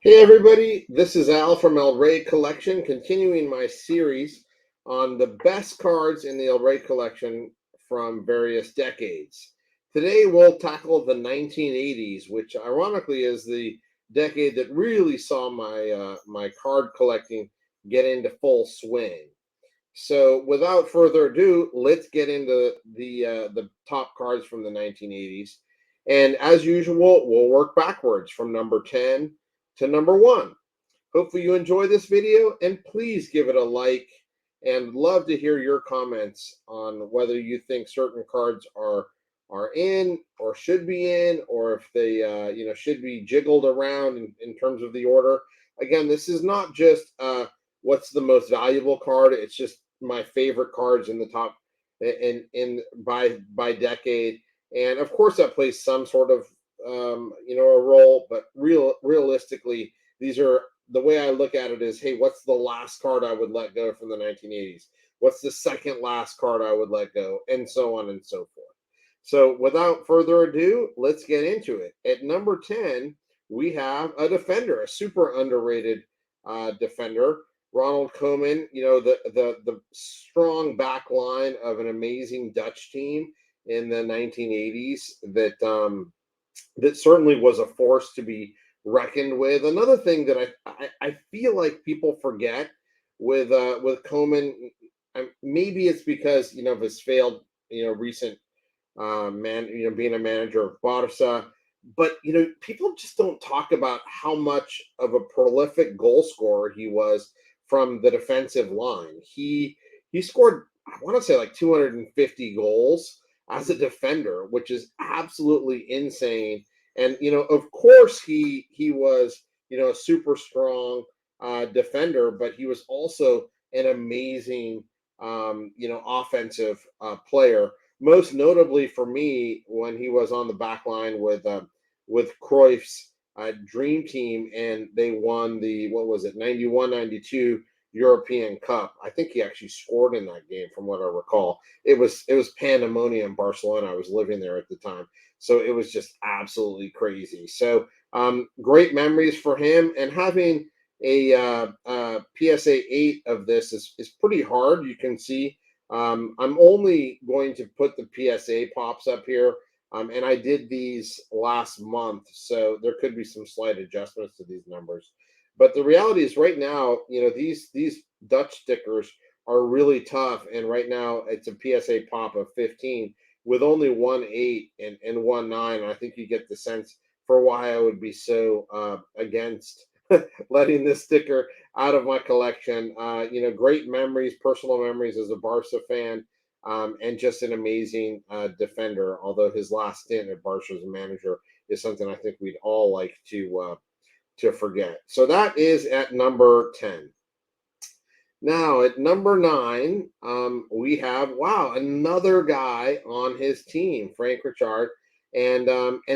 Hey everybody, this is Al from El Rey Collection, continuing my series on the best cards in the El Rey Collection from various decades. Today we'll tackle the 1980s, which ironically is the decade that really saw my card collecting get into full swing. So without further ado, let's get into the top cards from the 1980s. And as usual, we'll work backwards from number 10 to number 1. Hopefully you enjoy this video and please give it a like and love to hear your comments on whether you think certain cards are in or should be in, or if they should be jiggled around in terms of the order. Again, this is not just what's the most valuable card. It's just my favorite cards in the top in by decade. And of course that plays some sort of a role, but realistically, these are the way I look at it is, hey, what's the last card I would let go from the 1980s? What's the second last card I would let go? And so on and so forth. So without further ado, let's get into it. At number 10, we have a defender, a super underrated defender, Ronald Koeman. The strong back line of an amazing Dutch team in the 1980s that certainly was a force to be reckoned with. Another thing that I feel like people forget with Coleman, maybe it's because of his failed recent being a manager of Barca, but people just don't talk about how much of a prolific goal scorer he was from the defensive line. He scored, I want to say, like 250 goals as a defender, which is absolutely insane. And of course, he was a super strong defender, but he was also an amazing offensive player. Most notably for me, when he was on the back line with Cruyff's dream team, and they won the, what was it, 91-92 European Cup. I think he actually scored in that game, from what I recall. It was pandemonium in Barcelona. I was living there at the time, so it was just absolutely crazy. So great memories for him, and having a PSA 8 of this is pretty hard. You can see I'm only going to put the PSA pops up here, and I did these last month, so there could be some slight adjustments to these numbers. But the reality is, right now, these Dutch stickers are really tough, and right now it's a PSA pop of 15 with only 1 8 and 1 9. I think you get the sense for why I would be so against letting this sticker out of my collection. Great memories, personal memories as a Barca fan, and just an amazing defender. Although his last stint at Barca as a manager is something I think we'd all like to forget. So that is at number 10. Now at number 9, we have, wow, another guy on his team, Frank Richard, and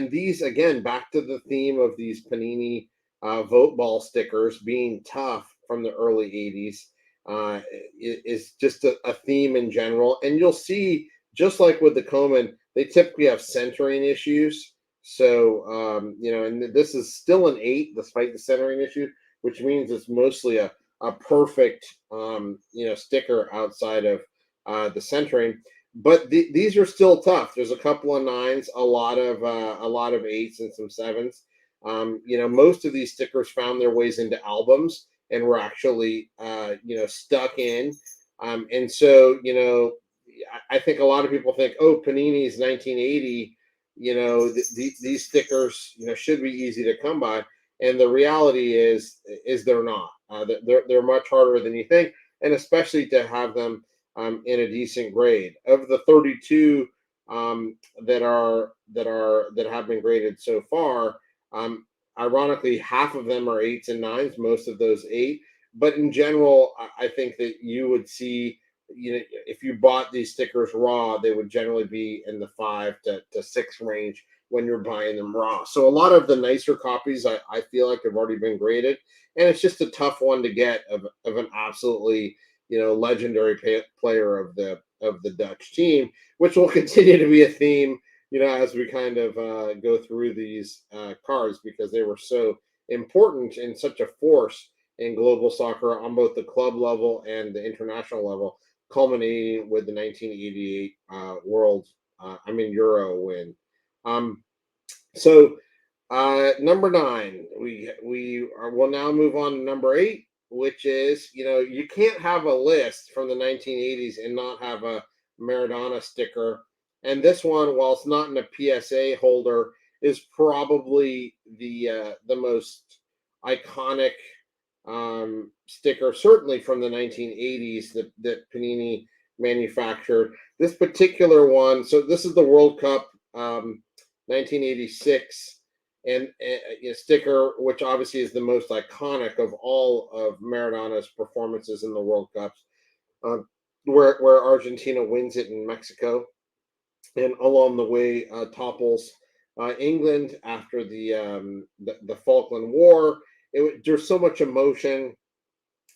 these, again, back to the theme of these Panini vote ball stickers being tough from the early 80s, is just a theme in general. And you'll see, just like with the Coleman, they typically have centering issues. So and this is still an 8 despite the centering issue, which means it's mostly a perfect sticker outside of the centering. But these are still tough. There's a couple of 9s, a lot of 8s, and some 7s. Most of these stickers found their ways into albums and were actually stuck in. And so I think a lot of people think, oh, Panini's 1980. These stickers should be easy to come by, and the reality is they're not. They're much harder than you think, and especially to have them in a decent grade. Of the 32 that have been graded so far, ironically, half of them are 8s and 9s. Most of those 8, but in general, I think that you would see, if you bought these stickers raw, they would generally be in the 5 to 6 range when you're buying them raw. So a lot of the nicer copies, I feel like, have already been graded, and it's just a tough one to get of an absolutely legendary player of the Dutch team, which will continue to be a theme as we kind of go through these cards, because they were so important and such a force in global soccer on both the club level and the international level, culminating with the 1988 Euro win. Um, so number nine, will now move on to number eight, which is, you can't have a list from the 1980s and not have a Maradona sticker. And this one, while it's not in a PSA holder, is probably the most iconic sticker, certainly from the 1980s, that Panini manufactured. This particular one, so this is the World Cup 1986 and a sticker, which obviously is the most iconic of all of Maradona's performances in the World Cups, uh, where Argentina wins it in Mexico, and along the way topples England after the Falkland War. There's so much emotion,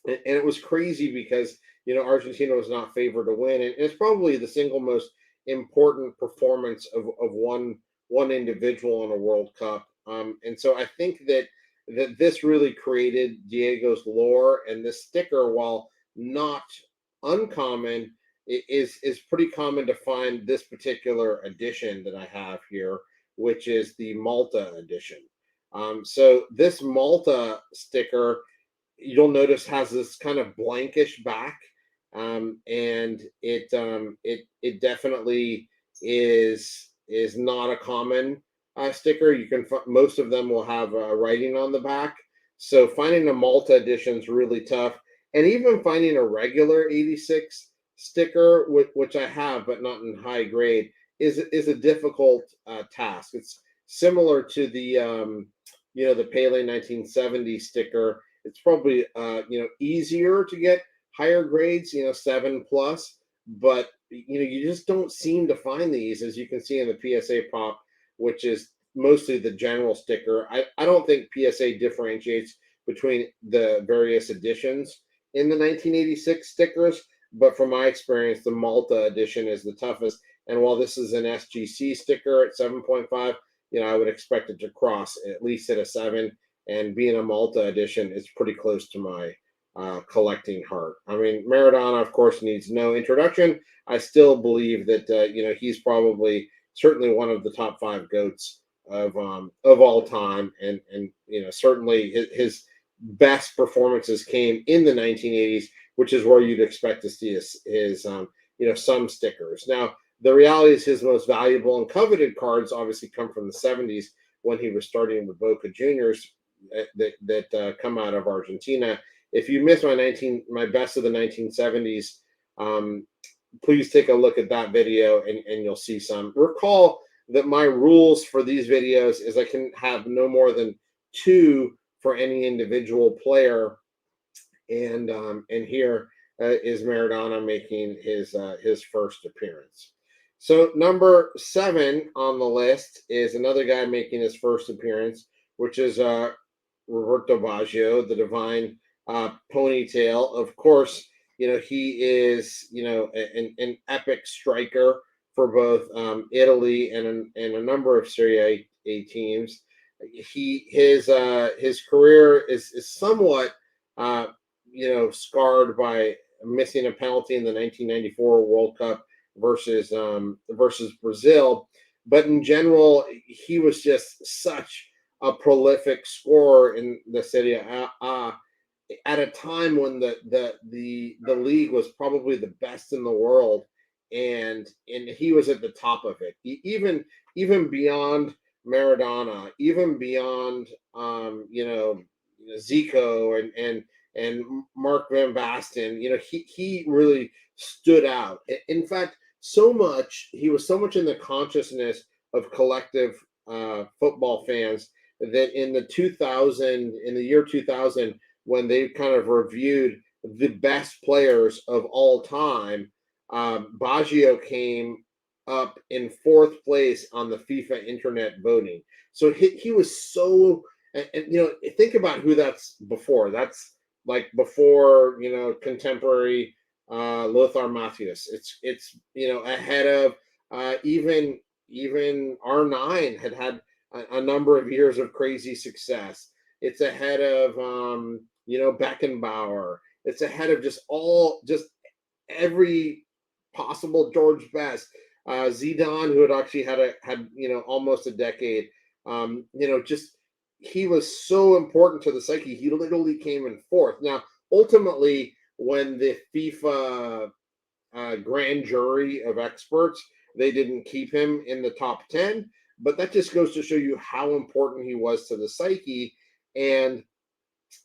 and it was crazy because Argentina was not favored to win, and it's probably the single most important performance of one individual in a World Cup. And so I think that this really created Diego's lore, and this sticker, while not uncommon, is pretty common to find this particular edition that I have here, which is the Malta edition. So this Malta sticker, you'll notice, has this kind of blankish back, and it definitely is not a common sticker. Most of them will have writing on the back, so finding a Malta edition is really tough, and even finding a regular 86 sticker, which I have but not in high grade, is a difficult task. It's similar to the Pele 1970 sticker. It's probably easier to get higher grades, 7 plus, but you just don't seem to find these, as you can see in the PSA pop, which is mostly the general sticker. I don't think PSA differentiates between the various editions in the 1986 stickers, but from my experience, the Malta edition is the toughest. And while this is an SGC sticker at 7.5, I would expect it to cross at least at a 7, and being a Malta edition, it's pretty close to my collecting heart. I mean, Maradona, of course, needs no introduction. I still believe that he's probably certainly one of the top five goats of all time, and certainly his best performances came in the 1980s, which is where you'd expect to see his some stickers. Now, the reality is his most valuable and coveted cards obviously come from the 70s, when he was starting with Boca Juniors that come out of Argentina. If you missed my best of the 1970s, please take a look at that video, and you'll see some. Recall that my rules for these videos is I can have no more than 2 for any individual player, and here is Maradona making his first appearance. So number 7 on the list is another guy making his first appearance, which is Roberto Baggio, the divine ponytail. Of course, he is an epic striker for both Italy and a number of Serie A teams. His career is somewhat scarred by missing a penalty in the 1994 World Cup versus Brazil, but in general, he was just such a prolific scorer in the Serie A at a time when the league was probably the best in the world, and he was at the top of it. Even beyond Maradona, even beyond Zico and Mark Van Basten. He really stood out. In fact, he was so much in the consciousness of collective football fans that in the year 2000, when they kind of reviewed the best players of all time, Baggio came up in 4th place on the FIFA Internet voting. So he was so, and think about who that's before. That's like before contemporary Lothar Matthäus. It's ahead of even R9 had a number of years of crazy success. It's ahead of Beckenbauer. It's ahead of just every possible George Best, Zidane, who had actually had almost a decade. Just he was so important to the psyche. He literally came in fourth. Now, ultimately, when the FIFA grand jury of experts, they didn't keep him in the top 10, but that just goes to show you how important he was to the psyche. And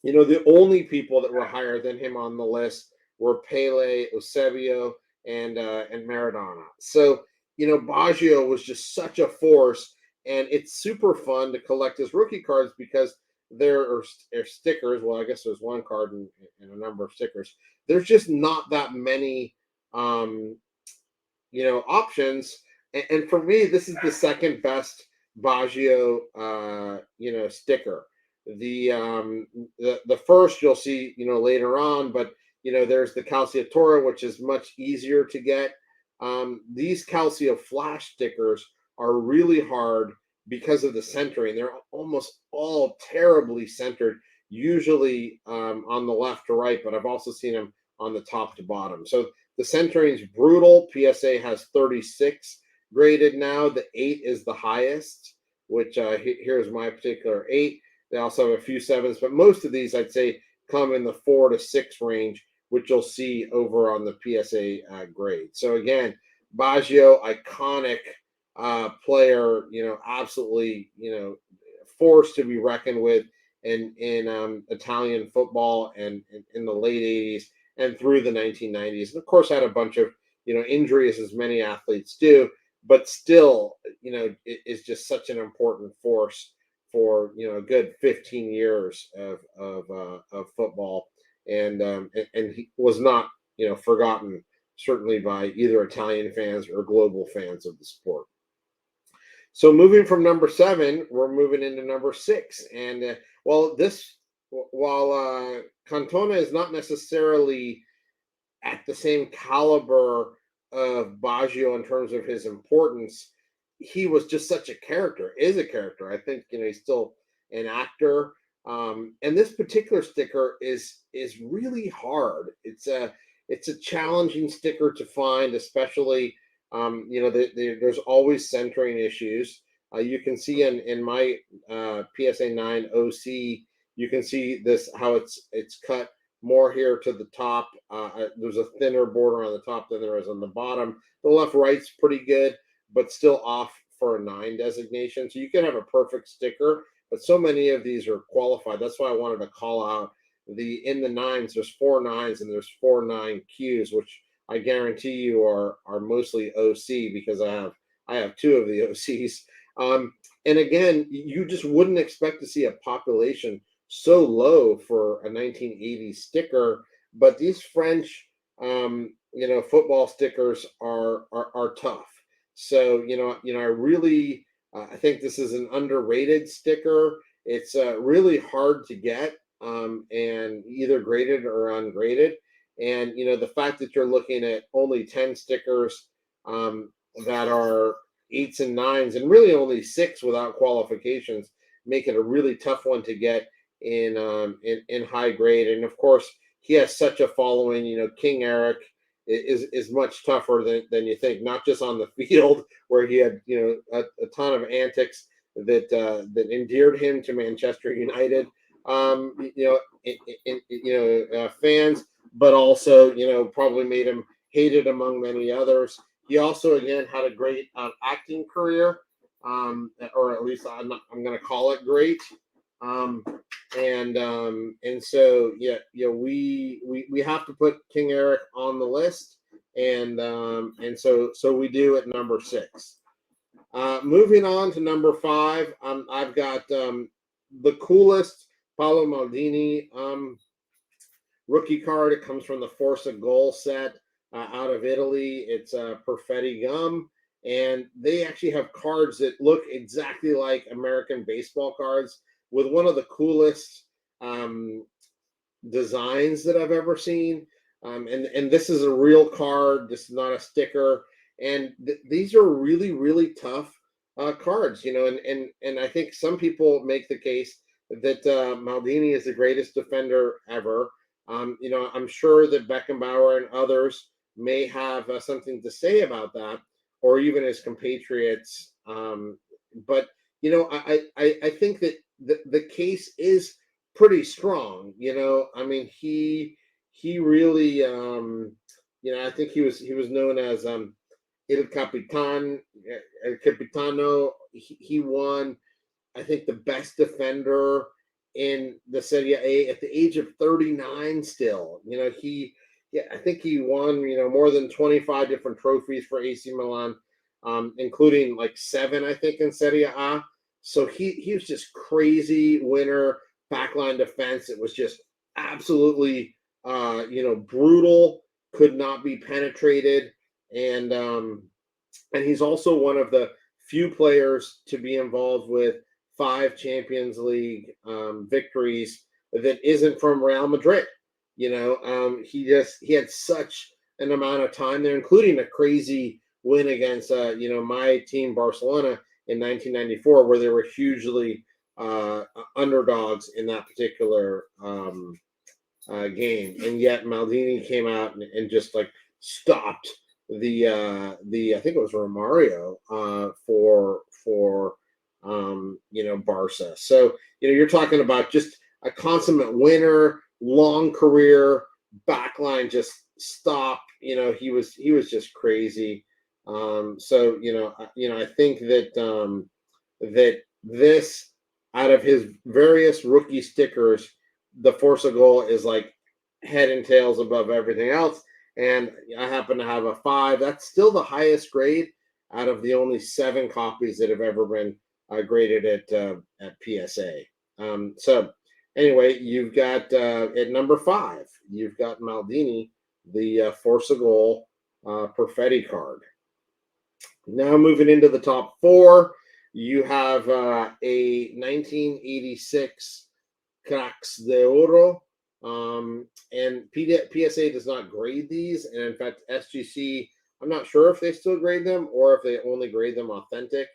the only people that were higher than him on the list were Pele, Eusebio, and Maradona. So Baggio was just such a force, and it's super fun to collect his rookie cards because there are stickers. Well, I guess there's one card and a number of stickers. There's just not that many, um, options. And for me, this is the second best Baggio, sticker. The first you'll see, later on, but there's the Calciatora, which is much easier to get. These Calcia Flash stickers are really hard because of the centering. They're almost all terribly centered, usually on the left to right, but I've also seen them on the top to bottom. So the centering is brutal. PSA has 36 graded now. The 8 is the highest, which here's my particular 8. They also have a few 7s, but most of these I'd say come in the 4 to 6 range, which you'll see over on the PSA grade. So again, Baggio, iconic player, absolutely, force to be reckoned with in Italian football and in the late 80s and through the 1990s. And of course, had a bunch of injuries, as many athletes do, but still, is just such an important force for a good 15 years of football, and he was not forgotten, certainly by either Italian fans or global fans of the sport. So moving from number 7, we're moving into number 6, and while Cantona is not necessarily at the same caliber of Baggio in terms of his importance, he was just such a character, is a character. I think he's still an actor. And this particular sticker is really hard. It's a challenging sticker to find, especially there's always centering issues. You can see in my PSA 9 OC, you can see this how it's cut more here to the top. There's a thinner border on the top than there is on the bottom. The left right's pretty good, but still off for a 9 designation. So you can have a perfect sticker, but so many of these are qualified. That's why I wanted to call out in the 9s. There's 4 9s and there's 4 9 Qs, which I guarantee you are mostly OC because I have 2 of the OCs. And again, you just wouldn't expect to see a population so low for a 1980s sticker, but these French football stickers are tough. So I really I think this is an underrated sticker. It's really hard to get, and either graded or ungraded. And the fact that you're looking at only 10 stickers that are 8s and 9s, and really only 6 without qualifications, make it a really tough one to get in high grade. And of course, he has such a following. King Eric is much tougher than you think. Not just on the field where he had a ton of antics that endeared him to Manchester United, fans, but also probably made him hated among many others. He also again had a great acting career, or at least I'm going to call it great. And so we have to put King Eric on the list, and so we do at number 6. Moving on to number 5, I've got the coolest Paolo Maldini rookie card. It comes from the Forza Goal set out of Italy. It's Perfetti gum, and they actually have cards that look exactly like American baseball cards, with one of the coolest designs that I've ever seen. And this is a real card. This is not a sticker. And these are really, really tough cards, and I think some people make the case that Maldini is the greatest defender ever. I'm sure that Beckenbauer and others may have something to say about that, or even his compatriots. But I think that the case is pretty strong. I mean, he really, I think he was known as Il Capitan, El Capitano. He won, I think, the best defender in the Serie A at the age of 39 still. Yeah, I think he won, more than 25 different trophies for AC Milan, including like 7, I think, in Serie A. So he was just crazy winner, backline defense. It was just absolutely, brutal, could not be penetrated. And he's also one of the few players to be involved with 5 Champions League victories that isn't from Real Madrid. He had such an amount of time there, including a crazy win against my team Barcelona in 1994, where they were hugely underdogs in that particular game, and yet Maldini came out and just like stopped the I think it was Romario for Barca. So you're talking about just a consummate winner, long career, backline just stopped. He was just crazy. I think that this, out of his various rookie stickers, the force of goal is like head and tails above everything else. And I happen to have a 5. That's still the highest grade out of the only 7 copies that have ever been graded at PSA. So anyway, you've got at number 5, you've got Maldini, the force of goal Perfetti card. Now moving into the top 4, you have a 1986 Cracks de Oro. And PSA does not grade these. And in fact, SGC, I'm not sure if they still grade them or if they only grade them authentic.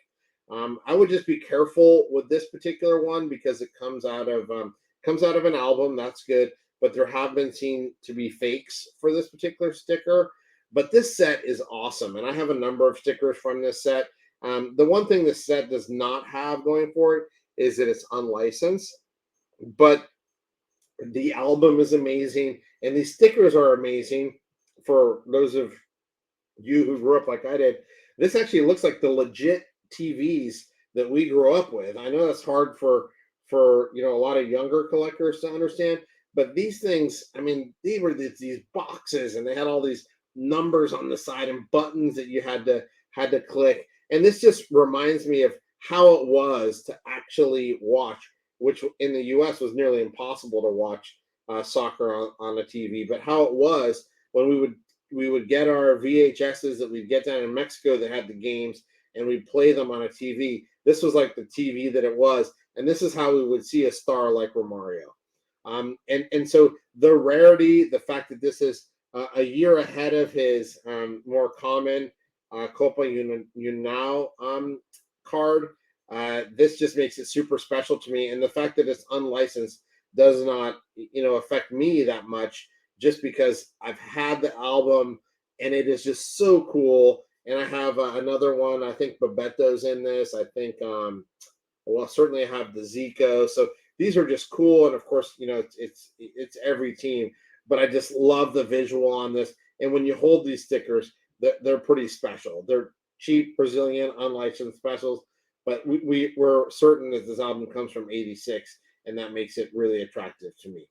I would just be careful with this particular one because it comes out of an album. That's good. But there have been seen to be fakes for this particular sticker. But this set is awesome. And I have a number of stickers from this set. The one thing this set does not have going for it is that it's unlicensed. But the album is amazing, and these stickers are amazing. For those of you who grew up like I did, this actually looks like the legit TVs that we grew up with. I know that's hard for a lot of younger collectors to understand, but these things, I mean, these were these boxes, and they had all these numbers on the side and buttons that you had to click. And this just reminds me of how it was to actually watch, which in the U.S. was nearly impossible to watch soccer on a TV, but how it was when we would get our VHSs that we'd get down in Mexico that had the games, and we'd play them on a TV. This was like the TV that it was, and this is how we would see a star like Romario. And so the rarity, the fact that this is a year ahead of his more common Copa Unao card, this just makes it super special to me. And the fact that it's unlicensed does not, affect me that much, just because I've had the album and it is just so cool. And I have another one. I think Babetto's in this. I think, certainly I have the Zico. So these are just cool. And of course, it's every team. But I just love the visual on this. And when you hold these stickers, they're pretty special. They're cheap Brazilian unlicensed specials, but we're certain that this album comes from '86, and that makes it really attractive to me.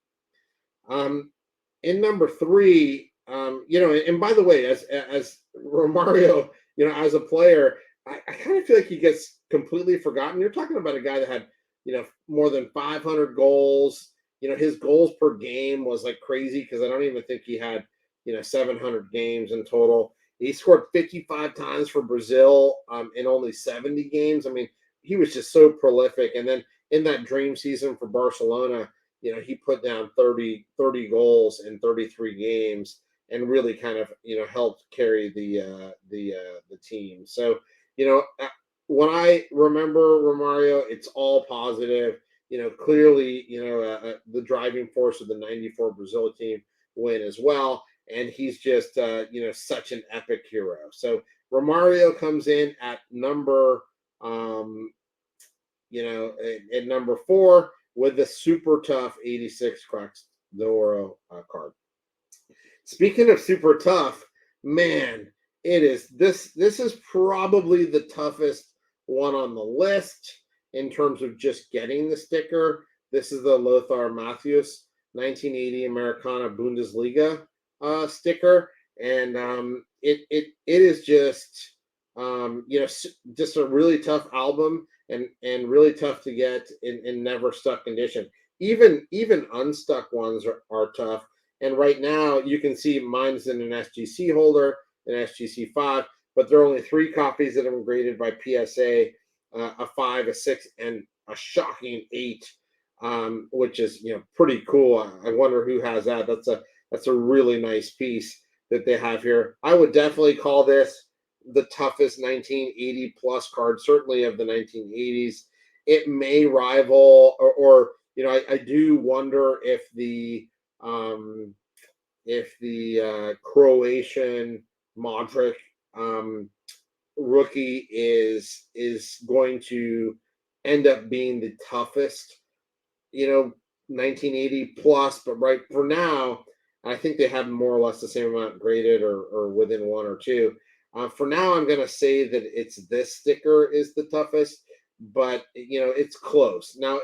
In number 3, and by the way, as Romario, as a player, I kind of feel like he gets completely forgotten. You're talking about a guy that had, more than 500 goals. His goals per game was like crazy, because I don't even think he had, 700 games in total. He scored 55 times for Brazil in only 70 games. I mean, he was just so prolific. And then in that dream season for Barcelona, he put down 30 goals in 33 games and really kind of, helped carry the team. So, when I remember Romario, it's all positive. clearly, the driving force of the '94 Brazil team win as well. And he's just, such an epic hero. So Romario comes in at number, um, at number 4 with the super tough 86 Cracks de Oro card. Speaking of super tough, man, it is this is probably the toughest one on the list in terms of just getting the sticker. This is the Lothar Matthäus 1980 Americana Bundesliga sticker, and it is just just a really tough album, and really tough to get in never stuck condition. Even unstuck ones are tough. And right now, you can see mine's in an SGC holder, an SGC 5, but there are only 3 copies that have been graded by PSA, a 5, a 6, and a shocking 8, which is pretty cool. I wonder who has that. That's a really nice piece that they have here. I would definitely call this the toughest 1980 plus card, certainly of the 1980s. It may rival, or I do wonder um, if the Croatian Modric rookie is going to end up being the toughest, 1980 plus. But right for now, I think they have more or less the same amount graded, or within 1 or 2. For now, I'm going to say that it's this sticker is the toughest, but it's close. Now,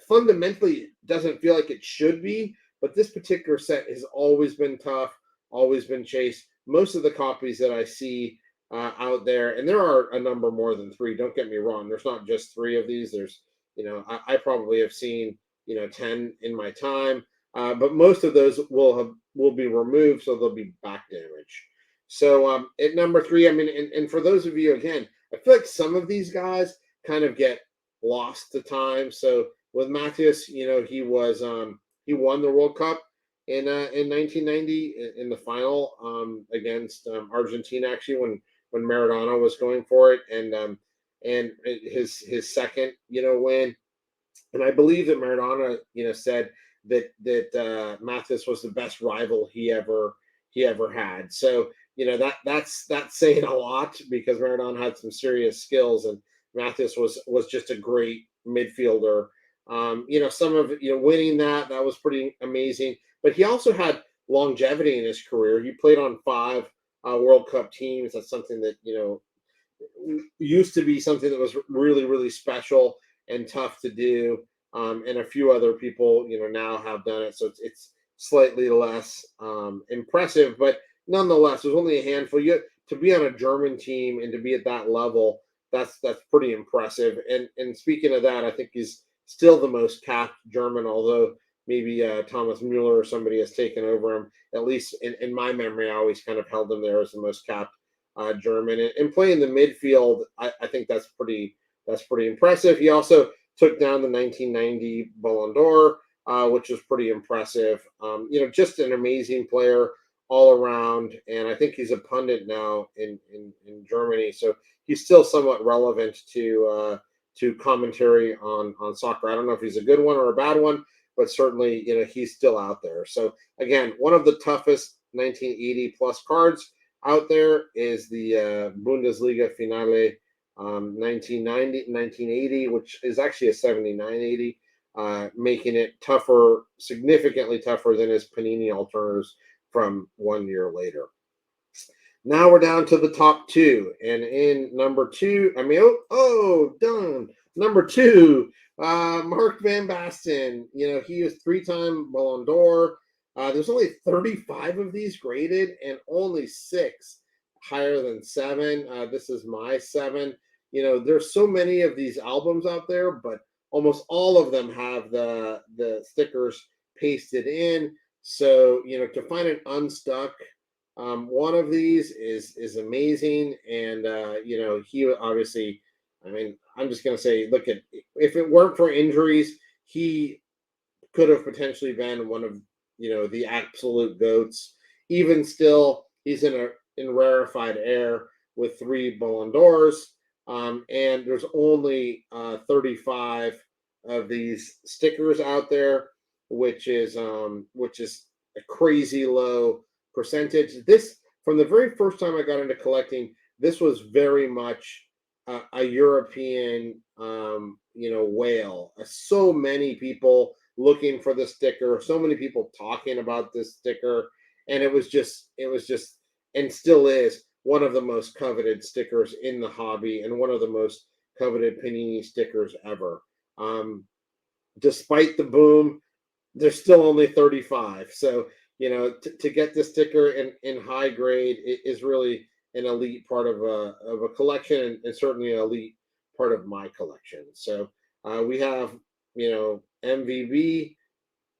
fundamentally, it doesn't feel like it should be, but this particular set has always been tough, always been chased. Most of the copies that I see out there, and there are a number more than 3. Don't get me wrong. There's not just 3 of these. There's, I probably have seen 10 in my time, but most of those will be removed, so there'll be back damage. So at number 3, I mean, and for those of you, again, I feel like some of these guys kind of get lost to time. So with Matthäus, he won the World Cup in 1990 in the final against Argentina, actually, when Maradona was going for it, and his second win. And I believe that Maradona said that Matthäus was the best rival he ever had. So that's saying a lot, because Maradona had some serious skills, and Matthäus was just a great midfielder. Some of winning that was pretty amazing. But he also had longevity in his career. He played on 5 World Cup teams. That's something that used to be something that was really, really special and tough to do. And a few other people now have done it, so it's slightly less impressive, but nonetheless, there's only a handful. To be on a German team and to be at that level, that's pretty impressive. And speaking of that, I think he's still the most capped German, although maybe Thomas Mueller or somebody has taken over him. At least in my memory, I always kind of held him there as the most capped German. And playing the midfield, I think that's pretty impressive. He also took down the 1990 Ballon d'Or, which was pretty impressive. Just an amazing player all around, and I think he's a pundit now in Germany, so he's still somewhat relevant to commentary on soccer. I don't know if he's a good one or a bad one, but certainly he's still out there. So again, one of the toughest 1980 plus cards out there is the Bundesliga Finale 1980, which is actually a 7980, making it tougher, significantly tougher than his Panini alternatives from 1 year later. Now we're down to the top 2, and in number 2, done. Number 2, Mark Van Basten. He is 3-time Ballon d'Or. There's only 35 of these graded, and only 6 higher than 7. This is my 7. There's so many of these albums out there, but almost all of them have the stickers pasted in. So to find an unstuck one of these is amazing. And he obviously, I mean, I'm just gonna say, look, at if it weren't for injuries, he could have potentially been one of the absolute goats. Even still, he's in rarefied air with 3 Ballon d'Ors. And there's only 35 of these stickers out there, which is a crazy low percentage. This, from the very first time I got into collecting, this was very much a European, whale. So many people looking for the sticker, so many people talking about this sticker, and it was just, and still is one of the most coveted stickers in the hobby, and one of the most coveted Panini stickers ever. Um, Despite the boom, there's still only 35. So, to get the sticker in high grade is really an elite part of a collection, and certainly an elite part of my collection. So we have, MVB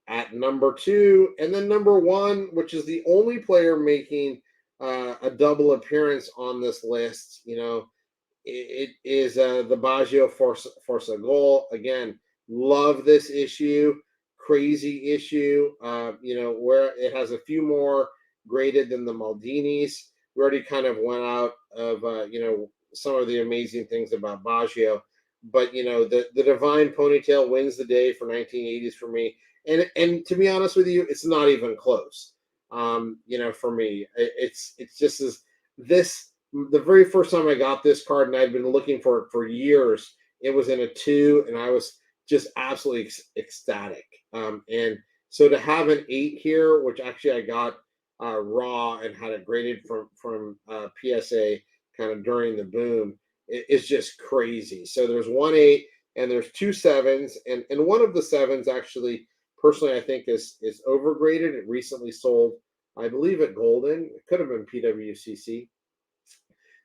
at number two, and then number one, which is the only player making a double appearance on this list. It is the Baggio Forza Goal. Again, love this issue. Crazy issue. Where it has a few more graded than the Maldinis. We already kind of went out of, some of the amazing things about Baggio. But, the Divine Ponytail wins the day for 1980s for me. And to be honest with you, it's not even close. For me, it's just as this the very first time I got this card, and I'd been looking for it for years. It was in a two, and I was just absolutely ecstatic. And so to have an eight here, which actually I got raw and had it graded from PSA kind of during the boom, it's just crazy. So there's one eight, and there's two sevens, and one of the sevens actually, personally, I think is overgraded. It recently sold, I believe, at Golden. It could have been PWCC,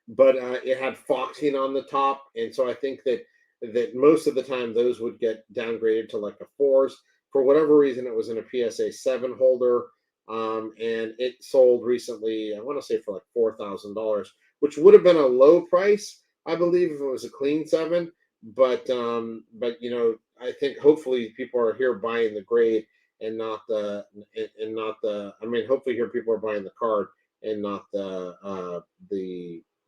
but it had foxing on the top, and so I think that most of the time those would get downgraded to like a fours. For whatever reason, it was in a PSA 7 holder, and it sold recently. I want to say for like $4,000, which would have been a low price, I believe, if it was a clean seven. But I think hopefully people are here buying the grade and not the and not the. I mean, hopefully here people are buying the card and not the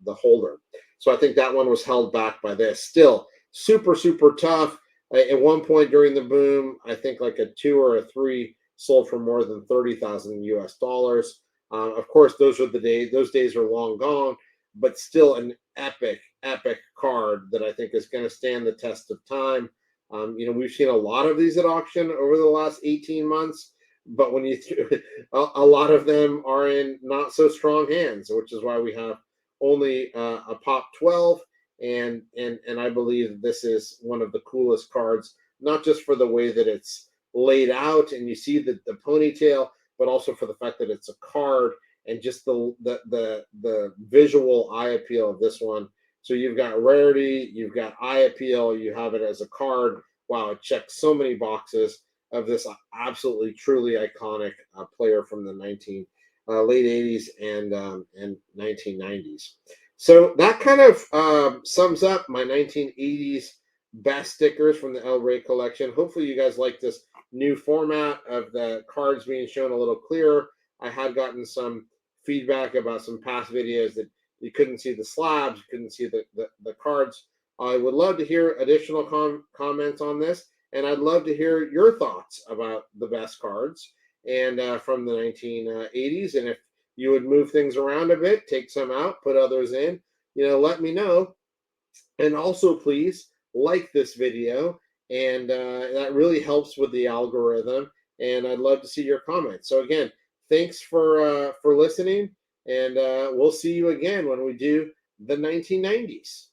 holder. So I think that one was held back by this. Still super, super tough. At one point during the boom, I think like a two or a three sold for more than 30,000 US dollars. Of course, those are the days. Those days are long gone, but still an epic, epic card that I think is going to stand the test of time. We've seen a lot of these at auction over the last 18 months, but when you a lot of them are in not so strong hands, which is why we have only a pop 12, and I believe this is one of the coolest cards, not just for the way that it's laid out and you see the ponytail, but also for the fact that it's a card, and just the visual eye appeal of this one. So you've got rarity, you've got eye appeal, you have it as a card. Wow, it checks so many boxes of this absolutely truly iconic player from the late 80s and 1990s. So that kind of sums up my 1980s best stickers from the El Rey collection. Hopefully you guys like this new format of the cards being shown a little clearer. I had gotten some feedback about some past videos that you couldn't see the slabs, you couldn't see the cards. I would love to hear additional comments on this, and I'd love to hear your thoughts about the best cards and from the 1980s. And if you would move things around a bit, take some out, put others in, let me know. And also, please like this video, and that really helps with the algorithm. And I'd love to see your comments. So again, thanks for listening, and we'll see you again when we do the 1990s.